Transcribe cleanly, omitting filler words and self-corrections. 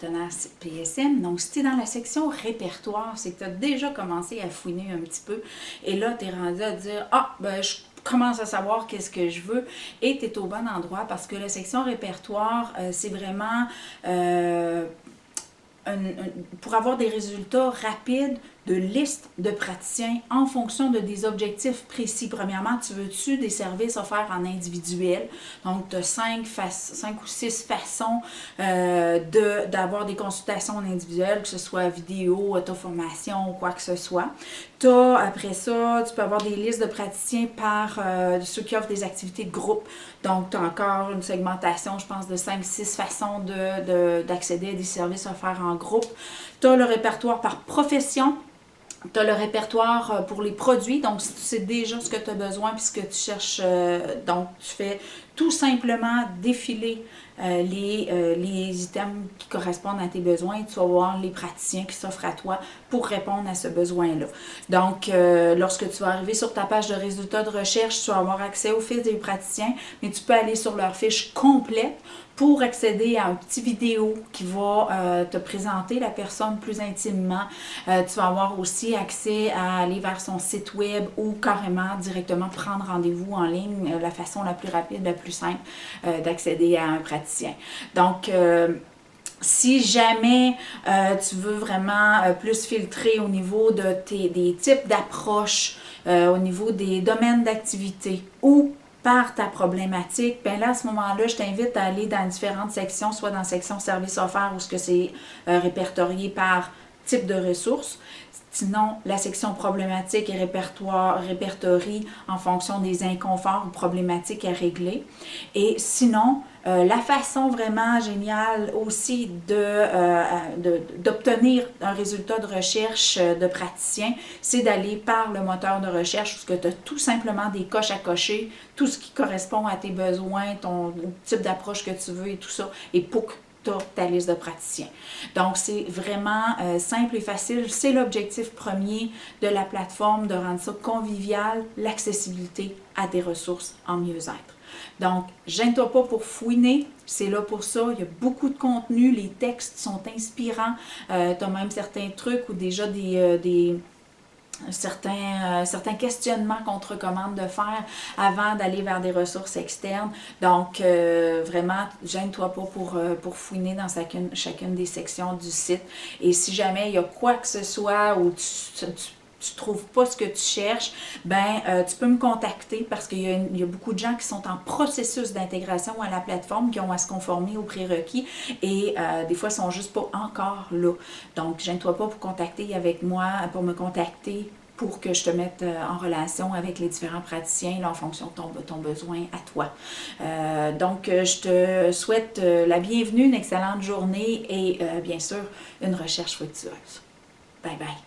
partenaire PSM. Donc, si tu es dans la section répertoire, c'est que tu as déjà commencé à fouiner un petit peu. Et là, tu es rendu à dire, je commence à savoir qu'est-ce que je veux et tu es au bon endroit parce que la section répertoire, c'est vraiment pour avoir des résultats rapides de listes de praticiens en fonction de des objectifs précis. Premièrement, tu veux-tu des services offerts en individuel? Donc, tu as 5 ou 6 façons d'avoir des consultations en individuel, que ce soit vidéo, auto-formation ou quoi que ce soit. Après ça, tu peux avoir des listes de praticiens par ceux qui offrent des activités de groupe. Donc, tu as encore une segmentation, je pense, de 5-6 façons d'accéder à des services offerts en groupe. Tu as le répertoire par profession. Tu as le répertoire pour les produits, donc si tu sais déjà ce que tu as besoin puis ce que tu cherches, donc tu fais tout simplement défiler les items qui correspondent à tes besoins et tu vas voir les praticiens qui s'offrent à toi pour répondre à ce besoin-là. Donc, lorsque tu vas arriver sur ta page de résultats de recherche, tu vas avoir accès aux fiches des praticiens, mais tu peux aller sur leur fiche complète pour accéder à un petit vidéo qui va te présenter la personne plus intimement. Tu vas avoir aussi accès à aller vers son site web ou carrément directement prendre rendez-vous en ligne, la façon la plus rapide, la plus simple d'accéder à un praticien. Donc, si jamais tu veux vraiment plus filtrer au niveau des types d'approches, au niveau des domaines d'activité ou par ta problématique, bien là, à ce moment-là, je t'invite à aller dans différentes sections, soit dans la section services offerts où ce que c'est répertorié par type de ressources. Sinon, la section problématiques et répertorie en fonction des inconforts ou problématiques à régler. Et sinon, la façon vraiment géniale aussi d'obtenir un résultat de recherche de praticien, c'est d'aller par le moteur de recherche où tu as tout simplement des coches à cocher, tout ce qui correspond à tes besoins, ton type d'approche que tu veux et tout ça, et pouc, tu as ta liste de praticiens. Donc, c'est vraiment simple et facile. C'est l'objectif premier de la plateforme, de rendre ça convivial, l'accessibilité à des ressources en mieux-être. Donc, gêne-toi pas pour fouiner, c'est là pour ça. Il y a beaucoup de contenu, les textes sont inspirants. Tu as même certains trucs ou déjà certains questionnements qu'on te recommande de faire avant d'aller vers des ressources externes. Donc, vraiment, gêne-toi pas pour fouiner dans chacune des sections du site. Et si jamais il y a quoi que ce soit ou tu trouves pas ce que tu cherches, tu peux me contacter parce qu'il y a beaucoup de gens qui sont en processus d'intégration à la plateforme, qui ont à se conformer aux prérequis et des fois, ils sont juste pas encore là. Donc, gêne-toi pas pour me contacter pour que je te mette en relation avec les différents praticiens là, en fonction de ton besoin à toi. Donc, je te souhaite la bienvenue, une excellente journée et bien sûr, une recherche fructueuse. Bye bye!